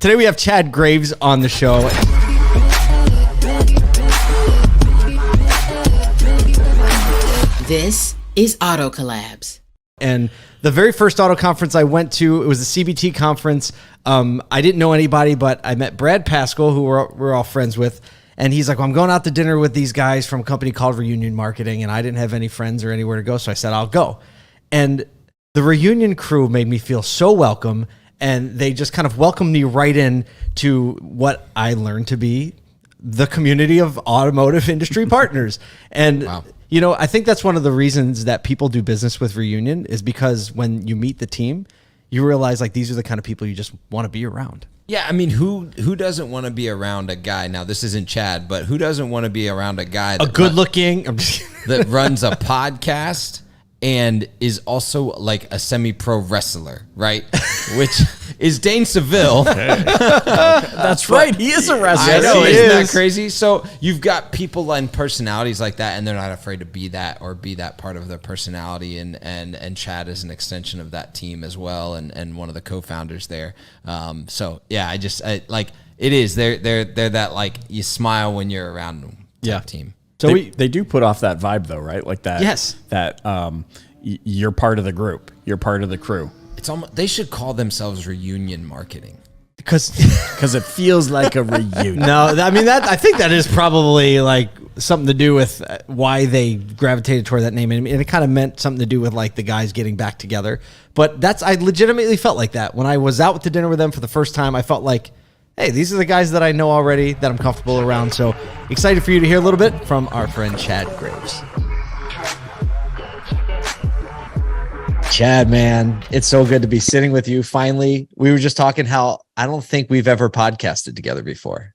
Today we have Chad Graves on the show. This is Auto Collabs. And the very first auto conference I went to, it was a CBT conference. I didn't know anybody, but I met Brad Pascal, who we're all friends with. And he's like, well, I'm going out to dinner with these guys from a company called Reunion Marketing. And I didn't have any friends or anywhere to go. So I said, I'll go. And the Reunion crew made me feel so welcome. And they just kind of welcomed me right in to what I learned to be the community of automotive industry partners. And, wow. You know, I think that's one of the reasons that people do business with Reunion is because when you meet the team, you realize like these are the kind of people you just want to be around. Yeah, I mean, who doesn't want to be around a guy? Now, this isn't Chad, but who doesn't want to be around a guy that that runs a podcast and is also like a semi-pro wrestler, right? Which is Dane Seville. That's right. He is a wrestler. I know, isn't that crazy? So you've got people and personalities like that, and they're not afraid to be that or be that part of their personality. And Chad is an extension of that team as well, and one of the co-founders there. So yeah, I like it is. They're that like you smile when you're around them. Yeah, team. So they do put off that vibe though, right? Like that. Yes. That you're part of the group. You're part of the crew. It's almost, they should call themselves Reunion Marketing. Because it feels like a reunion. No, I mean I think that is probably like something to do with why they gravitated toward that name, and it kind of meant something to do with like the guys getting back together. But I legitimately felt like that when I was out to dinner with them for the first time. I felt like, hey, these are the guys that I know already, that I'm comfortable around. So excited for you to hear a little bit from our friend Chad Graves. Chad, man, it's so good to be sitting with you. Finally, we were just talking how I don't think we've ever podcasted together before.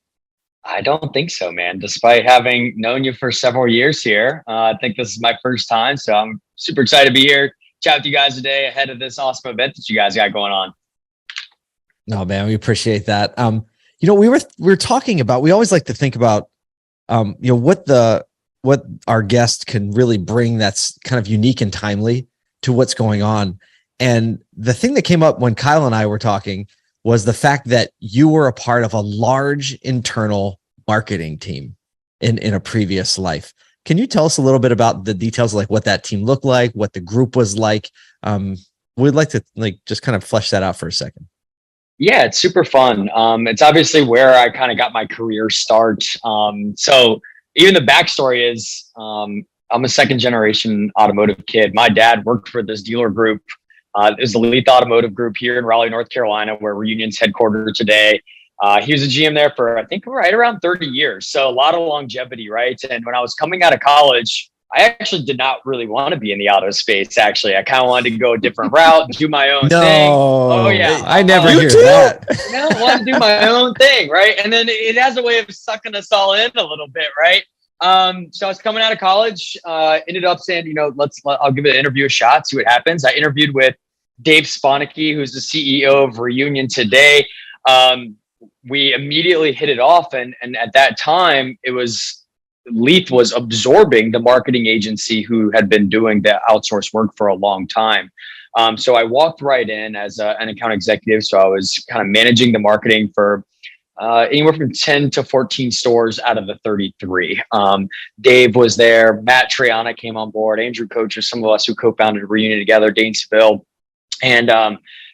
I don't think so, man. Despite having known you for several years here, I think this is my first time. So I'm super excited to be here, chat with you guys today ahead of this awesome event that you guys got going on. No, man, we appreciate that. You know, we were talking about, we always like to think about, you know, what our guest can really bring that's kind of unique and timely to what's going on. And the thing that came up when Kyle and I were talking was the fact that you were a part of a large internal marketing team in a previous life. Can you tell us a little bit about the details, like what that team looked like, what the group was like? We'd like to just kind of flesh that out for a second. Yeah, it's super fun. It's obviously where I kind of got my career start. So even the backstory is, I'm a second generation automotive kid. My dad worked for this dealer group. It was the Leith Automotive Group here in Raleigh, North Carolina, where Reunion's headquartered today. He was a GM there for, I think, right around 30 years. So a lot of longevity, right? And when I was coming out of college, I actually did not really want to be in the auto space. Actually, I kind of wanted to go a different route, do my own thing. Oh yeah, I never hear that. I want to do my own thing, right? And then it has a way of sucking us all in a little bit, right? So I was coming out of college, ended up saying, you know, I'll give the interview a shot, see what happens. I interviewed with Dave Sponicky, who's the CEO of Reunion today. We immediately hit it off. And at that time, Leith was absorbing the marketing agency who had been doing the outsourced work for a long time. So I walked right in as an account executive. So I was kind of managing the marketing for anywhere from 10 to 14 stores out of the 33. Dave was there. Matt Triana came on board. Andrew Coacher, some of us who co-founded Reunion together, Dane Seville. And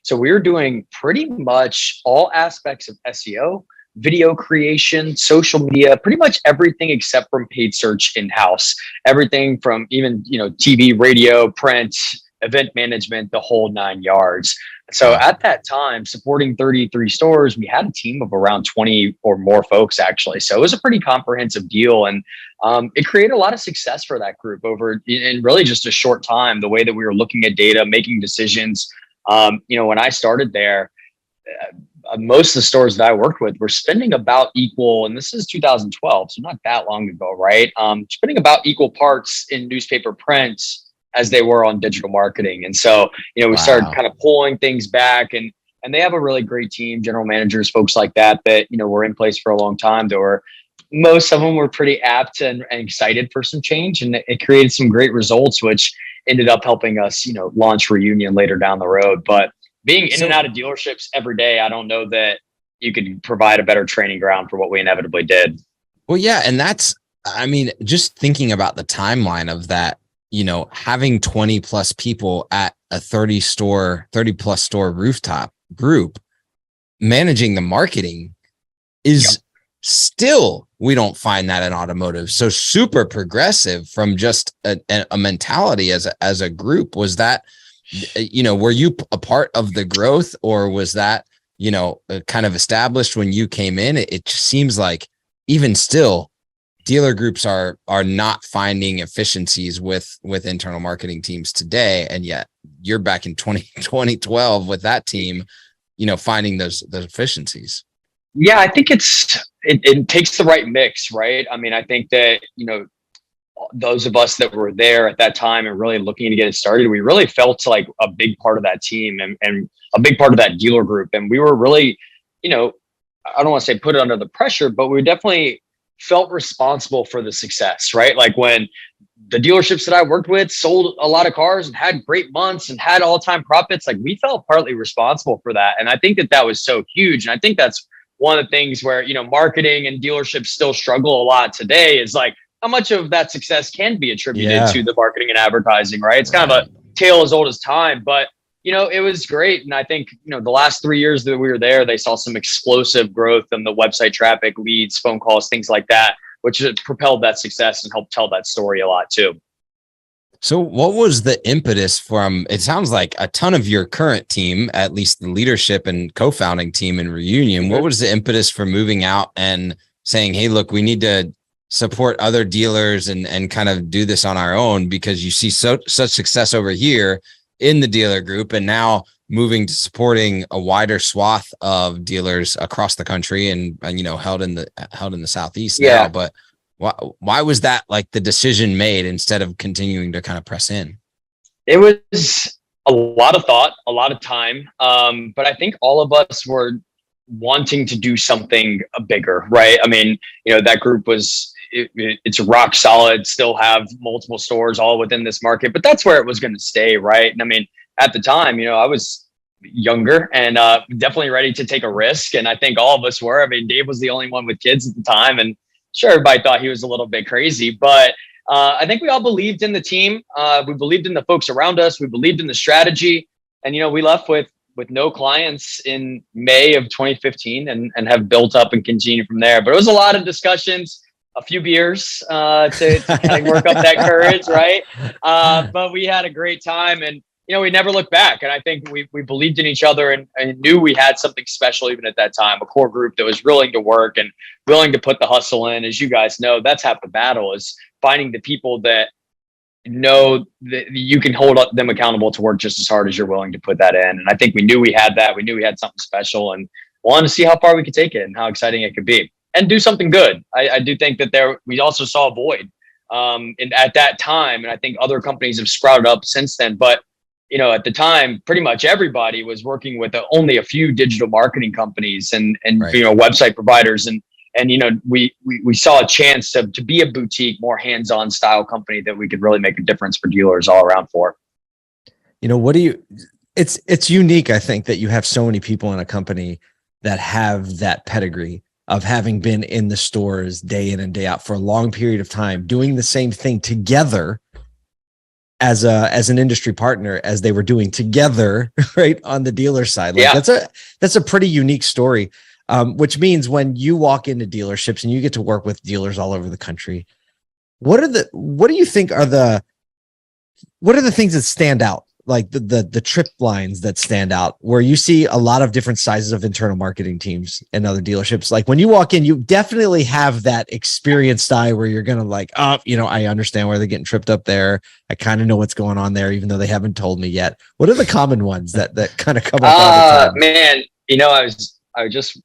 so we were doing pretty much all aspects of SEO, video creation, social media, pretty much everything except from paid search in-house. Everything from even, you know, TV, radio, print, event management, the whole 9 yards. So at that time, supporting 33 stores, we had a team of around 20 or more folks, actually. So it was a pretty comprehensive deal. And it created a lot of success for that group over in really just a short time, the way that we were looking at data, making decisions. You know, when I started there, most of the stores that I worked with were spending about equal, and this is 2012, so not that long ago, right? Spending about equal parts in newspaper print as they were on digital marketing. And so, you know, we started kind of pulling things back, and they have a really great team, general managers, folks like that, you know, were in place for a long time. Most of them were pretty apt and excited for some change, and it created some great results, which ended up helping us, you know, launch Reunion later down the road. But being in and out of dealerships every day, I don't know that, you could provide a better training ground for what we inevitably did. Well, yeah. And that's, I mean, just thinking about the timeline of that, having 20 plus people at a 30 plus store rooftop group, managing the marketing is still, we don't find that in automotive. So super progressive from just a mentality as a group. Was that, were you a part of the growth, or was that, kind of established when you came in? It just seems like even still, dealer groups are not finding efficiencies with internal marketing teams today. And yet you're back in 2012 with that team, finding those efficiencies. Yeah, I think it takes the right mix, right? I mean, I think that, those of us that were there at that time and really looking to get it started, we really felt like a big part of that team and a big part of that dealer group. And we were really, I don't want to say put it under the pressure, but we definitely felt responsible for the success, right? Like when the dealerships that I worked with sold a lot of cars and had great months and had all-time profits, like we felt partly responsible for that. And I think that was so huge. And I think that's one of the things where, marketing and dealerships still struggle a lot today, is like how much of that success can be attributed to the marketing and advertising, right? It's kind of a tale as old as time, but it was great. And I think, the last 3 years that we were there, they saw some explosive growth in the website traffic, leads, phone calls, things like that, which propelled that success and helped tell that story a lot too. So what was the impetus from, it sounds like a ton of your current team, at least the leadership and co-founding team in Reunion, what was the impetus for moving out and saying, hey, look, we need to support other dealers and kind of do this on our own, because you see such success over here in the dealer group, and now moving to supporting a wider swath of dealers across the country and held in the Southeast now. But why was that like the decision made instead of continuing to kind of press in? It was a lot of thought, a lot of time. But I think all of us were wanting to do something bigger, right? I mean, that group it's rock solid, still have multiple stores all within this market, but that's where it was going to stay, right? And I mean, at the time, I was younger and definitely ready to take a risk. And I think all of us were. I mean, Dave was the only one with kids at the time, and sure, everybody thought he was a little bit crazy, but I think we all believed in the team. We believed in the folks around us. We believed in the strategy, and we left with no clients in May of 2015, and have built up and continued from there. But it was a lot of discussions, a few beers to kind of work up that courage, right? But we had a great time, and we never looked back. And I think we believed in each other and knew we had something special even at that time, a core group that was willing to work and willing to put the hustle in. As you guys know, that's half the battle, is finding the people that know that you can hold them accountable to work just as hard as you're willing to put that in. And I think we knew we had that. We knew we had something special and wanted to see how far we could take it and how exciting it could be and do something good. I do think that we also saw a void at that time. And I think other companies have sprouted up since then. But at the time, pretty much everybody was working with only a few digital marketing companies and right. Website providers. And we saw a chance to be a boutique, more hands-on style company that we could really make a difference for dealers all around for. It's unique, I think, that you have so many people in a company that have that pedigree of having been in the stores day in and day out for a long period of time, doing the same thing together as an industry partner as they were doing together, right, on the dealer side. Like that's a pretty unique story. Which means when you walk into dealerships and you get to work with dealers all over the country, what do you think are the things that stand out? Like the trip lines that stand out, where you see a lot of different sizes of internal marketing teams and other dealerships. Like when you walk in, you definitely have that experienced eye where you're going to like, I understand where they're getting tripped up there. I kind of know what's going on there, even though they haven't told me yet. What are the common ones that kind of come up all the time? Man, I just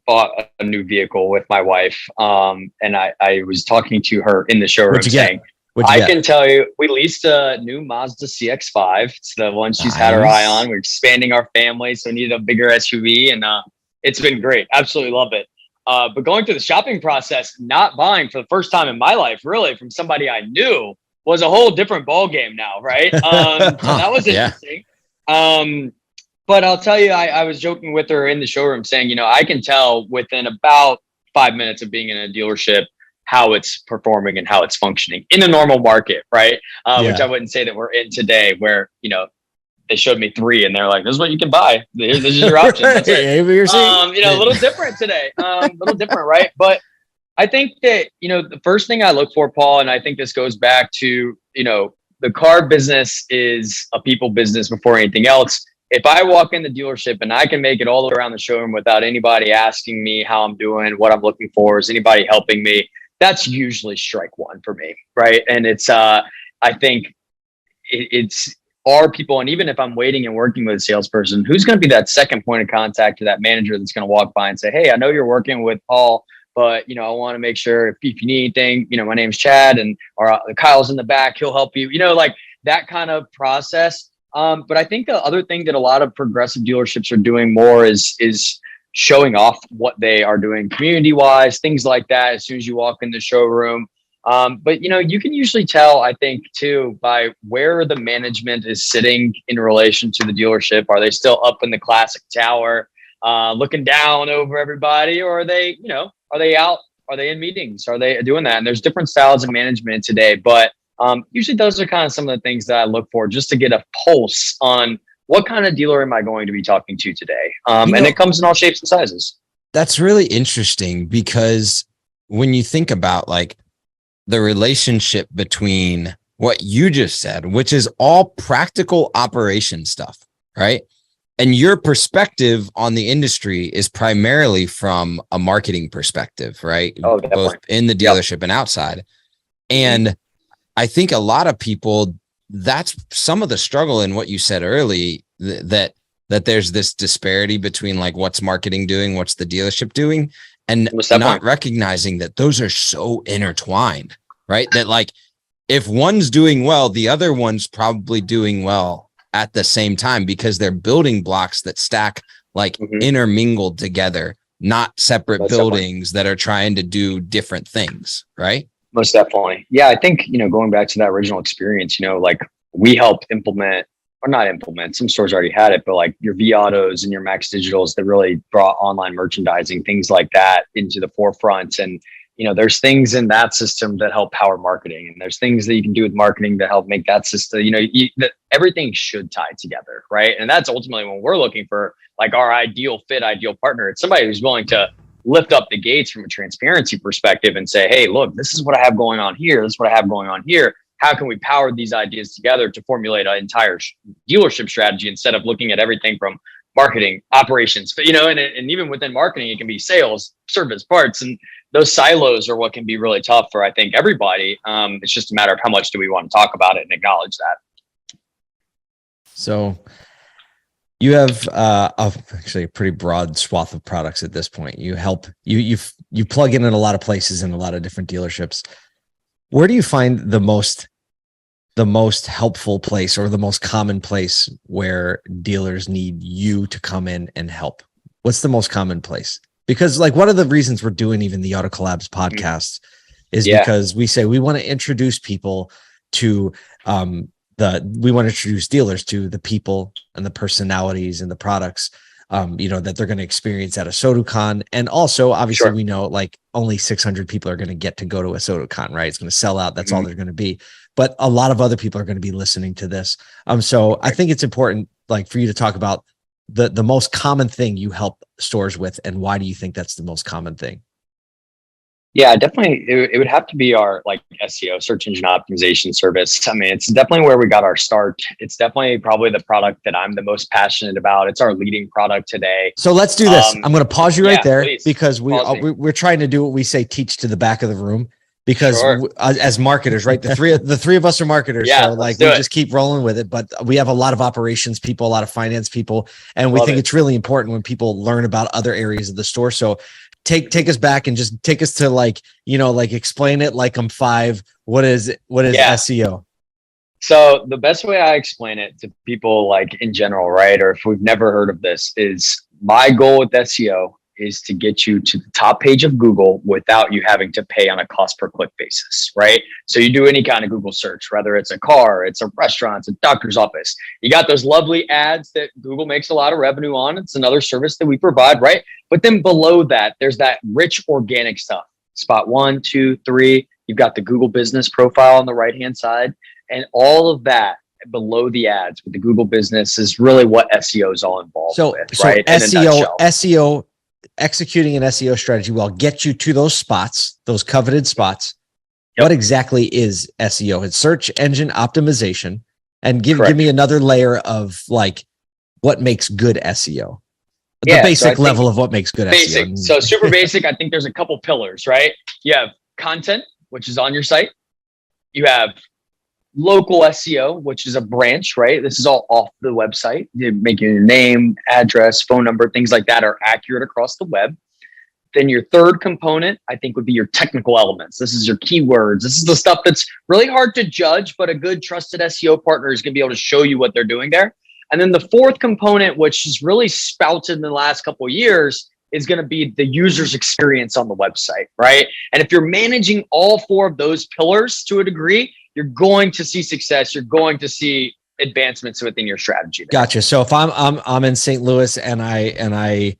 bought a new vehicle with my wife. And I was talking to her in the showroom saying, I can tell you, we leased a new Mazda CX-5. It's the one she's had her eye on. We're expanding our family, so we needed a bigger SUV, and it's been great. Absolutely love it. But going through the shopping process, not buying for the first time in my life, really, from somebody I knew, was a whole different ball game now, right? So that was interesting. But I'll tell you, I was joking with her in the showroom saying, you know, I can tell within about 5 minutes of being in a dealership how it's performing and how it's functioning in a normal market, right? Which I wouldn't say that we're in today, where, you know, they showed me three and they're like, this is what you can buy. This is your option. That's it. You know, a little different today, a little different, right? But I think that, you know, the first thing I look for, Paul, and I think this goes back to, you know, the car business is a people business before anything else. If I walk in the dealership and I can make it all the way around the showroom without anybody asking me how I'm doing, what I'm looking for, is anybody helping me, that's usually strike one for me, right? And it's, I think it's our people. And even if I'm waiting and working with a salesperson, who's going to be that second point of contact to that manager that's going to walk by and say, hey, I know you're working with Paul, but, you know, I want to make sure if you need anything, you know, my name's Chad, and or Kyle's in the back, he'll help you, you know, like that kind of process. But I think the other thing that a lot of progressive dealerships are doing more is showing off what they are doing community wise, things like that, as soon as you walk in the showroom. But, you know, you can usually tell, I think, too, by where the management is sitting in relation to the dealership. Are they still up in the classic tower, looking down over everybody, or are they, you know, are they out? Are they in meetings? Are they doing that? And there's different styles of management today, but usually those are kind of some of the things that I look for just to get a pulse on what kind of dealer am I going to be talking to today. And it comes in all shapes and sizes. That's really interesting, because when you think about like the relationship between what you just said, which is all practical operation stuff, right? And your perspective on the industry is primarily from a marketing perspective, right? Oh, definitely. Both in the dealership and outside. And I think a lot of people, that's some of the struggle in what you said early, that there's this disparity between like what's marketing doing, what's the dealership doing, and not recognizing that those are so intertwined, right? That like if one's doing well, the other one's probably doing well at the same time, because they're building blocks that stack like intermingled together, not separate buildings that are trying to do different things, right? Most definitely. Yeah, I think, you know, going back to that original experience, you know, like we helped implement, or not implement, some stores already had it, but like your V Autos and your Max Digitals that really brought online merchandising, things like that into the forefront. And, you know, there's things in that system that help power marketing, and there's things that you can do with marketing to help make that system, you know, that everything should tie together, right? And that's ultimately when we're looking for like our ideal fit, ideal partner. It's somebody who's willing to lift up the gates from a transparency perspective and say, hey, look, this is what I have going on here. This is what I have going on here. How can we power these ideas together to formulate an entire dealership strategy, instead of looking at everything from marketing, operations, but, you know, and even within marketing, it can be sales, service, parts, and those silos are what can be really tough for, I think, everybody. It's just a matter of how much do we want to talk about it and acknowledge that. So you have actually a pretty broad swath of products at this point. You help you plug in a lot of places in a lot of different dealerships. Where do you find the most helpful place, or the most common place where dealers need you to come in and help? What's the most common place? Because like one of the reasons we're doing even the Auto Collabs podcast is because we say we want to introduce people to we want to introduce dealers to the people and the personalities and the products, you know, that they're going to experience at ASOTUCon. And also, obviously, we know like only 600 people are going to get to go to ASOTUCon, right? It's going to sell out. That's all they're going to be. But a lot of other people are going to be listening to this. So I think it's important, like, for you to talk about the most common thing you help stores with, and why do you think that's the most common thing? Yeah, definitely. It would have to be our like SEO, search engine optimization service. I mean, it's definitely where we got our start. It's definitely probably the product that I'm the most passionate about. It's our leading product today. So let's do this. I'm going to pause you right there, please. because we're trying to do what we say, teach to the back of the room, because as marketers, right? The three of us are marketers. Yeah, so like we just keep rolling with it, but we have a lot of operations people, a lot of finance people, and we think it's really important when people learn about other areas of the store. So take us back and just take us to, like, you know, like explain it like I'm five. What is SEO? So the best way I explain it to people, like in general, right, or if we've never heard of this, is my goal with SEO is to get you to the top page of Google without you having to pay on a cost per click basis, right? So you do any kind of Google search, whether it's a car, it's a restaurant, it's a doctor's office. You got those lovely ads that Google makes a lot of revenue on. It's another service that we provide, right? But then below that, there's that rich organic stuff. Spot 1, 2, 3. You've got the Google business profile on the right-hand side. And all of that below the ads with the Google business is really what SEO is all involved with, right? SEO, executing an SEO strategy will get you to those spots, those coveted spots. Yep. What exactly is SEO? It's search engine optimization. And give me another layer of like what makes good SEO. The basic level of what makes good SEO. So super basic. I think there's a couple pillars, right? You have content, which is on your site. You have local SEO, which is a branch, right? This is all off the website. You're making your name, address, phone number, things like that are accurate across the web. Then your third component, I think, would be your technical elements. This is your keywords. This is the stuff that's really hard to judge, but a good trusted SEO partner is going to be able to show you what they're doing there. And then the fourth component, which is really spouted in the last couple of years, is going to be the user's experience on the website, right? And if you're managing all four of those pillars to a degree, you're going to see success. You're going to see advancements within your strategy there. Gotcha. So if I'm in St. Louis and I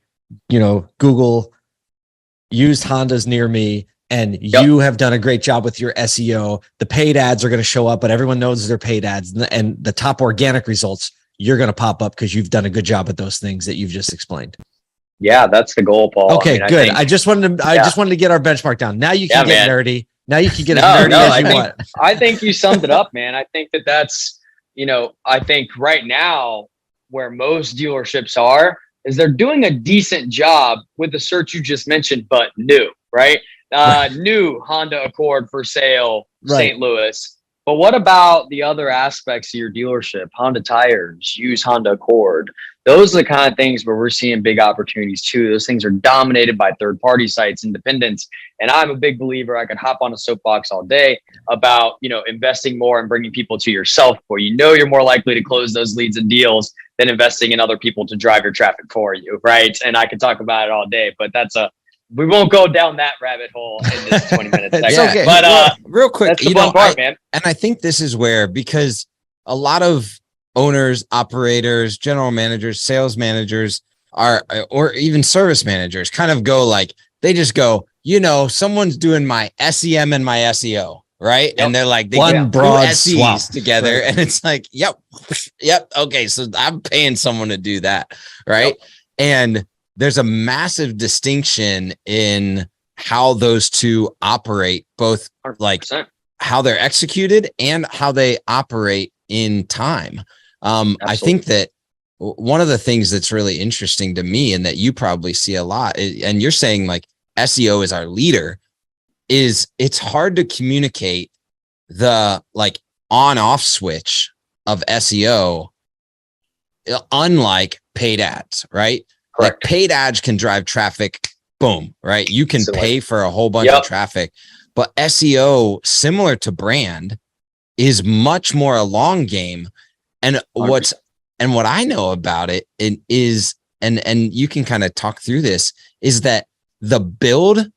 Google used Hondas near me, and you have done a great job with your SEO, the paid ads are going to show up, but everyone knows they're paid ads, and the top organic results, you're going to pop up because you've done a good job at those things that you've just explained. Yeah, that's the goal, Paul. Okay, good. I just wanted to get our benchmark down. Now you can get nerdy. Now you can get as nerdy as you want. I think you summed it up, man. I think that's, I think right now where most dealerships are is they're doing a decent job with the search you just mentioned, but new, right? New Honda Accord for sale, St. Louis. But what about the other aspects of your dealership? Honda tires, used Honda Accord. Those are the kind of things where we're seeing big opportunities too. Those things are dominated by third-party sites, independents. And I'm a big believer, I could hop on a soapbox all day about, investing more and bringing people to yourself, where you're more likely to close those leads and deals than investing in other people to drive your traffic for you, right? And I could talk about it all day, but we won't go down that rabbit hole in this 20-minute segment. Okay. But real quick, that's the fun part, man. And I think this is where, because a lot of owners, operators, general managers, sales managers or even service managers kind of go like, they just go, someone's doing my SEM and my SEO, right? Yep. And they're like, they one broad swap together, and it's like, yep. Okay, so I'm paying someone to do that, right? Yep. And there's a massive distinction in how those two operate, both like 100%. How they're executed and how they operate in time. I think that one of the things that's really interesting to me, and that you probably see a lot, and you're saying like SEO is our leader, is it's hard to communicate the like on-off switch of SEO, unlike paid ads, right? Correct. Like paid ads can drive traffic, boom, right? You can pay for a whole bunch of traffic, but SEO, similar to brand, is much more a long game. And what I know about it is, and you can kind of talk through this, is that the build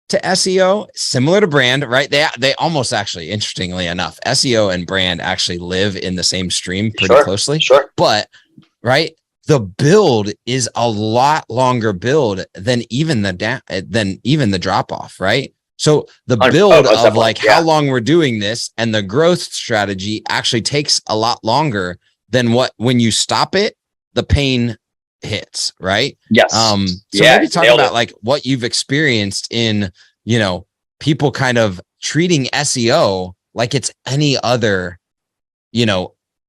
to SEO, similar to brand, right? They almost actually, interestingly enough, SEO and brand actually live in the same stream pretty closely. Sure. But right, the build is a lot longer build than even the drop off, right? So the build of like how long we're doing this and the growth strategy actually takes a lot longer than when you stop it, the pain hits, right? Yes. So maybe talk about like what you've experienced in, people kind of treating SEO like it's any other,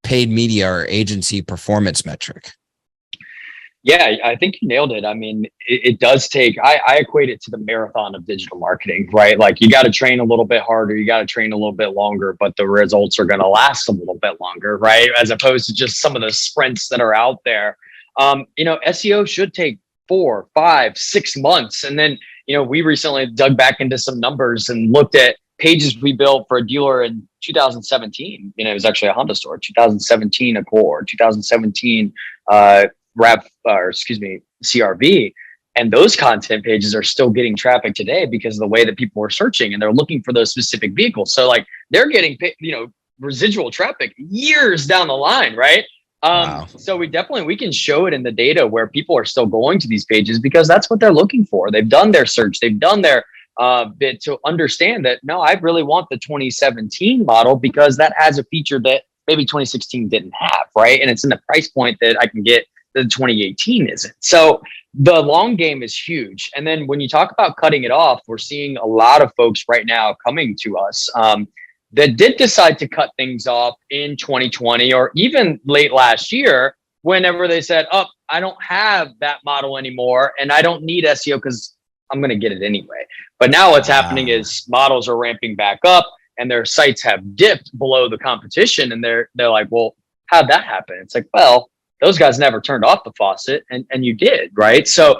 paid media or agency performance metric. Yeah, I think you nailed it. I mean, it does take, I equate it to the marathon of digital marketing, right? Like you got to train a little bit harder, you got to train a little bit longer, but the results are going to last a little bit longer, right? As opposed to just some of the sprints that are out there. SEO should take 4, 5, 6 months. And then, we recently dug back into some numbers and looked at pages we built for a dealer in 2017. It was actually a Honda store, 2017 Accord, 2017, CRV. And those content pages are still getting traffic today because of the way that people are searching and they're looking for those specific vehicles. So like they're getting, residual traffic years down the line, right? Wow. So we can show it in the data where people are still going to these pages because that's what they're looking for. They've done their search, they've done their bit to understand that, no, I really want the 2017 model because that has a feature that maybe 2016 didn't have, right? And it's in the price point that I can get that 2018 isn't. So the long game is huge. And then when you talk about cutting it off, we're seeing a lot of folks right now coming to us that did decide to cut things off in 2020 or even late last year, whenever they said, oh, I don't have that model anymore and I don't need SEO because I'm going to get it anyway. But now what's happening is models are ramping back up and their sites have dipped below the competition. And they're like, well, how'd that happen? It's like, well, those guys never turned off the faucet and you did, right? So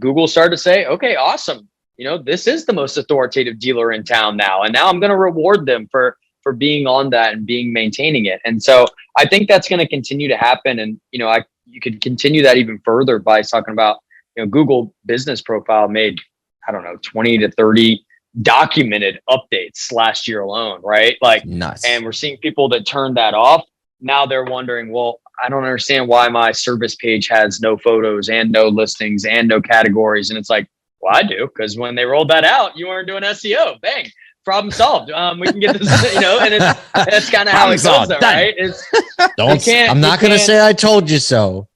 Google started to say, okay, awesome. This is the most authoritative dealer in town now. And now I'm going to reward them for being on that and maintaining it. And so I think that's going to continue to happen. And, you could continue that even further by talking about, Google Business Profile made, 20 to 30 documented updates last year alone, right? Like, nuts. And we're seeing people that turn that off. Now they're wondering, well, I don't understand why my service page has no photos and no listings and no categories. And it's like, well, I do, because when they rolled that out, you weren't doing SEO. Bang, problem solved. We can get this, and that's kind of how it goes, though, right? I'm not going to say I told you so.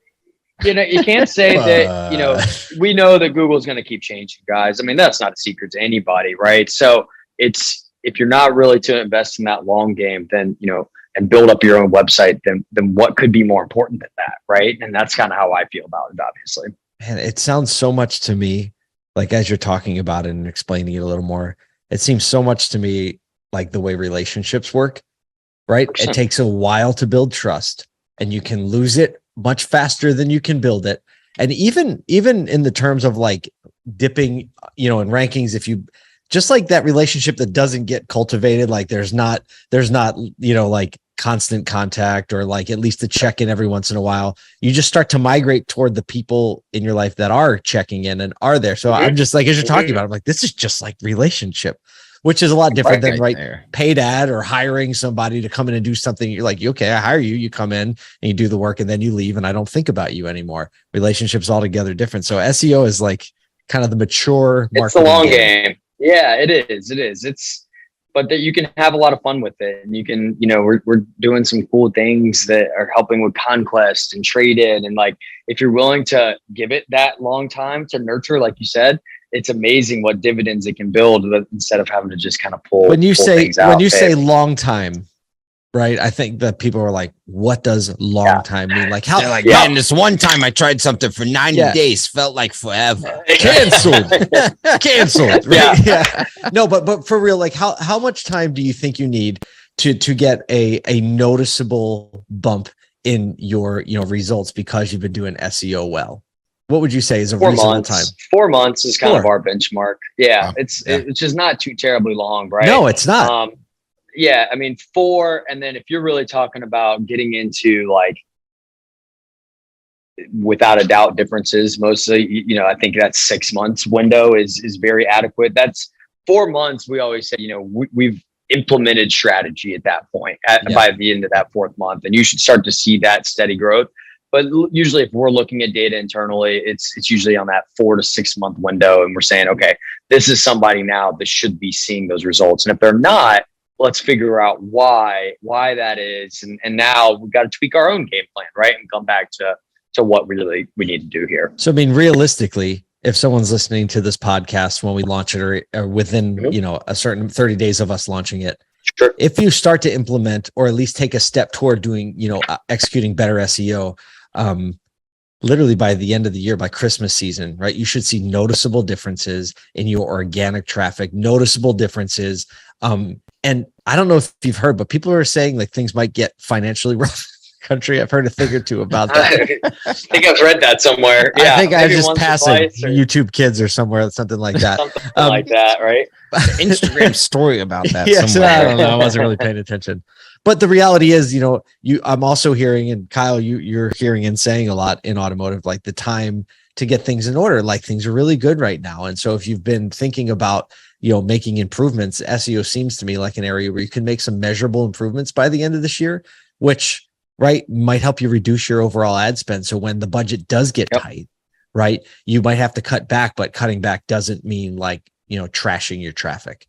You can't say that, we know that Google's going to keep changing, guys. I mean, that's not a secret to anybody, right? So if you're not really to invest in that long game, then, and build up your own website, then what could be more important than that, right? And that's kind of how I feel about it, obviously. Man, it sounds so much to me, like as you're talking about it and explaining it a little more, it seems so much to me like the way relationships work, right? 100%. It takes a while to build trust and you can lose it much faster than you can build it. And even in the terms of like dipping, in rankings, if you just like that relationship that doesn't get cultivated, like there's not, like constant contact or like at least a check in every once in a while, you just start to migrate toward the people in your life that are checking in and are there. So I'm just like, as you're talking about, I'm like, this is just like relationship, which is a lot different than paid ad or hiring somebody to come in and do something. You're like, okay, I hire you, you come in and you do the work and then you leave and I don't think about you anymore. Relationships altogether different. So SEO is like kind of the mature marketing. It's the long game. Yeah, it is. But that you can have a lot of fun with it. And you can, we're doing some cool things that are helping with conquest and trade in. And like, if you're willing to give it that long time to nurture, like you said, it's amazing what dividends it can build instead of having to just kind of pull. When you say long time, right? I think that people are like, what does long time mean? Like how, man, this one time I tried something for 90 days, felt like forever. Canceled. Right? Yeah. No, but for real, like how much time do you think you need to get a noticeable bump in your, results because you've been doing SEO well? What would you say is a reasonable time? 4 months is kind of our benchmark. Yeah. It's just not too terribly long, right? No, it's not. Yeah, I mean 4, and then if you're really talking about getting into like without a doubt differences, mostly, I think that 6 months window is very adequate. That's 4 months. We always say, we've implemented strategy at that point by the end of that 4th month, and you should start to see that steady growth. But usually if we're looking at data internally, it's usually on that 4 to 6 month window, and we're saying, okay, this is somebody now that should be seeing those results, and if they're not, let's figure out why that is. And now we've got to tweak our own game plan, right? And come back to what really we need to do here. So, I mean, realistically, if someone's listening to this podcast when we launch it or within, a certain 30 days of us launching it, sure. If you start to implement or at least take a step toward doing, executing better SEO, literally by the end of the year, by Christmas season, right? You should see noticeable differences in your organic traffic, noticeable differences. And I don't know if you've heard, but people are saying like things might get financially rough in the country. I've heard a thing or two about that. I think I've read that somewhere. Yeah, I think I was just passing YouTube Kids or somewhere, something like that. Something like that, right? Instagram story about that Yes, somewhere. I don't know. I wasn't really paying attention. But the reality is, I'm also hearing, and Kyle, you're hearing and saying a lot in automotive, like the time to get things in order. Like things are really good right now. And so if you've been thinking about, making improvements, SEO seems to me like an area where you can make some measurable improvements by the end of this year, which might help you reduce your overall ad spend. So when the budget does get tight, right, you might have to cut back, but cutting back doesn't mean trashing your traffic.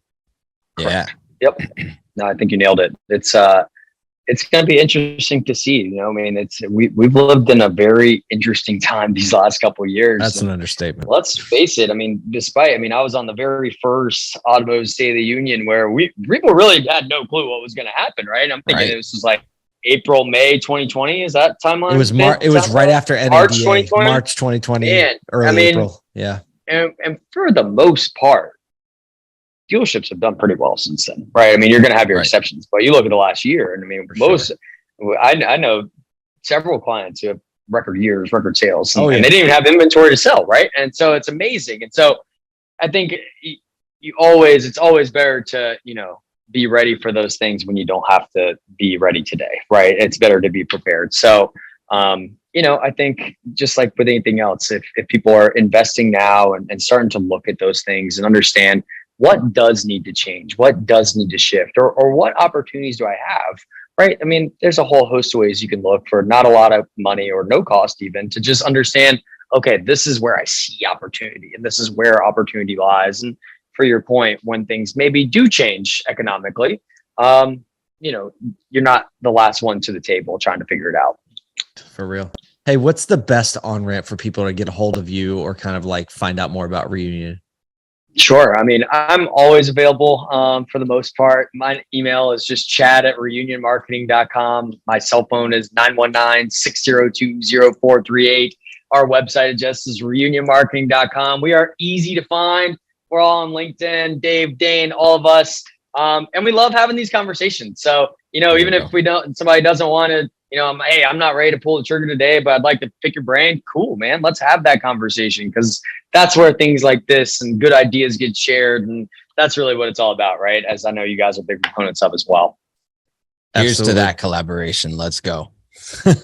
Yeah. Yep. No, I think you nailed it. It's going to be interesting to see. We've lived in a very interesting time these last couple of years. That's an understatement. Let's face it. I was on the very first Automotive State of the Union where people really had no clue what was going to happen. Right. I'm thinking this was like April, May 2020. Is that timeline? It was It was right after NADA, March 2020, early April. Yeah. And for the most part, dealerships have done pretty well since then, right? You're going to have your exceptions, but you look at the last year, and I know several clients who have record years, record sales, and they didn't even have inventory to sell, right? And so it's amazing. And so I think it's always better to, be ready for those things when you don't have to be ready today, right? It's better to be prepared. So, I think just like with anything else, if people are investing now and starting to look at those things and understand what does need to change, what does need to shift, or what opportunities do I have, right? There's a whole host of ways you can look for not a lot of money or no cost even to just understand, okay, this is where I see opportunity and this is where opportunity lies. And for your point, when things maybe do change economically, you're not the last one to the table trying to figure it out. For real. Hey, what's the best on-ramp for people to get a hold of you or kind of find out more about Reunion? Sure. I'm always available for the most part. My email is just chad@reunionmarketing.com. My cell phone is 919-602-0438. Our website address is reunionmarketing.com. We are easy to find. We're all on LinkedIn, Dave, Dane, all of us. And we love having these conversations. So, even if somebody doesn't want to, I'm not ready to pull the trigger today, but I'd like to pick your brain. Cool, man. Let's have that conversation because that's where things like this and good ideas get shared. And that's really what it's all about, right? As I know you guys are big proponents of as well. Here's to that collaboration. Let's go.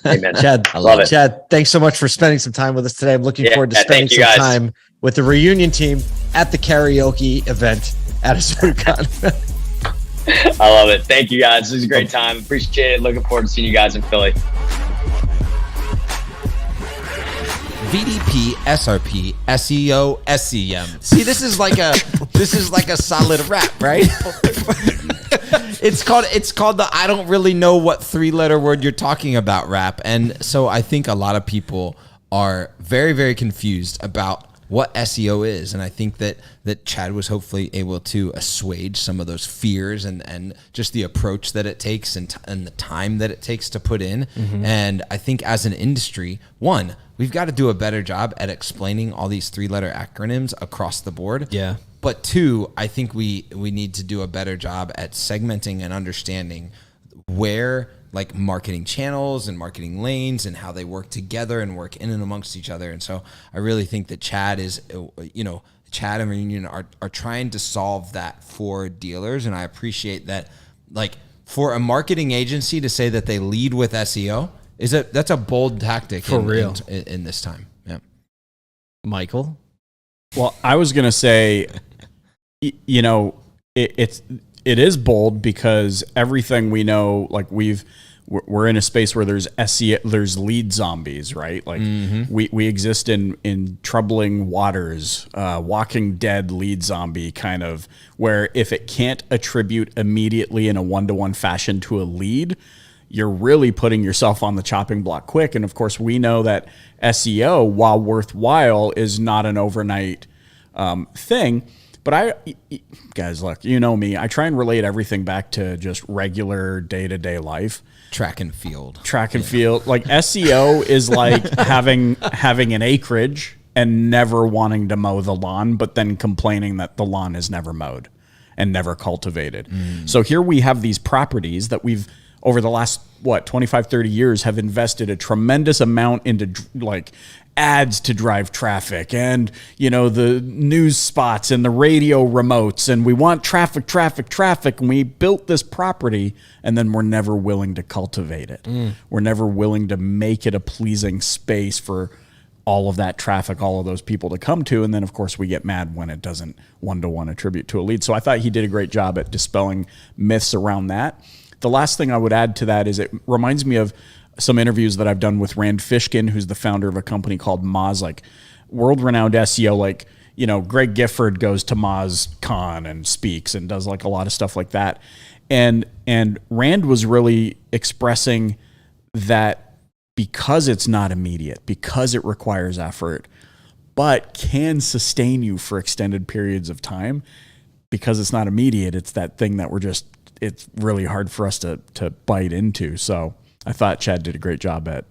Amen. Chad, I love it. Chad, thanks so much for spending some time with us today. I'm looking forward to spending some time with the Reunion team at the karaoke event at ASOTU. I love it. Thank you guys. It was a great time. Appreciate it. Looking forward to seeing you guys in Philly. VDP, SRP, SEO, SEM. See, this is like a solid rap, right? It's called the I don't really know what 3-letter word you're talking about rap. And so I think a lot of people are very, very confused about what SEO is. And I think that Chad was hopefully able to assuage some of those fears and just the approach that it takes and the time that it takes to put in. Mm-hmm. And I think as an industry, one, we've got to do a better job at explaining all these 3-letter acronyms across the board. Yeah. But two, I think we need to do a better job at segmenting and understanding where marketing channels and marketing lanes and how they work together and work in and amongst each other. And so I really think that Chad and Reunion are trying to solve that for dealers. And I appreciate that, for a marketing agency to say that they lead with SEO that's a bold tactic for real in this time. Yeah. Michael? Well, I was going to say, it is bold because everything we know, we're in a space where there's SEO, there's lead zombies, right? We exist in troubling waters, Walking Dead lead zombie kind of, where if it can't attribute immediately in a one-to-one fashion to a lead, you're really putting yourself on the chopping block quick. And of course, we know that SEO, while worthwhile, is not an overnight thing. But guys, look, you know me. I try and relate everything back to just regular day-to-day life. Track and field. SEO is like having an acreage and never wanting to mow the lawn, but then complaining that the lawn is never mowed and never cultivated. So here we have these properties that we've, over the last, 25, 30 years, have invested a tremendous amount into ads to drive traffic and, the news spots and the radio remotes. And we want traffic. And we built this property and then we're never willing to cultivate it. We're never willing to make it a pleasing space for all of that traffic, all of those people to come to. And then, of course, we get mad when it doesn't one-to-one attribute to a lead. So I thought he did a great job at dispelling myths around that. The last thing I would add to that is it reminds me of some interviews that I've done with Rand Fishkin, who's the founder of a company called Moz, like world-renowned SEO. Like, you know, Greg Gifford goes to MozCon and speaks and does like a lot of stuff like that. And Rand was really expressing that because it's not immediate, because it requires effort, but can sustain you for extended periods of time, because it's not immediate, it's that thing that it's really hard for us to bite into. So I thought Chad did a great job at,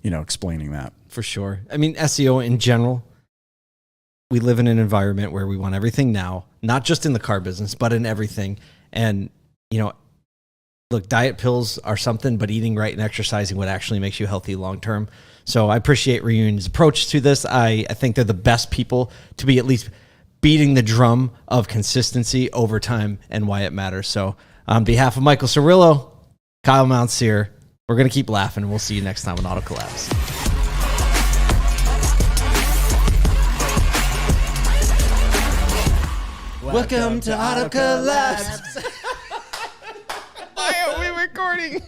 explaining that. For sure. I mean, SEO in general, we live in an environment where we want everything now, not just in the car business, but in everything. And, look, diet pills are something, but eating right and exercising what actually makes you healthy long-term. So I appreciate Reunion's approach to this. I think they're the best people to be at least beating the drum of consistency over time and why it matters. So on behalf of Michael Cirillo, Kyle Mountsier, we're going to keep laughing, and we'll see you next time on Auto Collabs. Welcome to Auto Collabs. Why are we recording?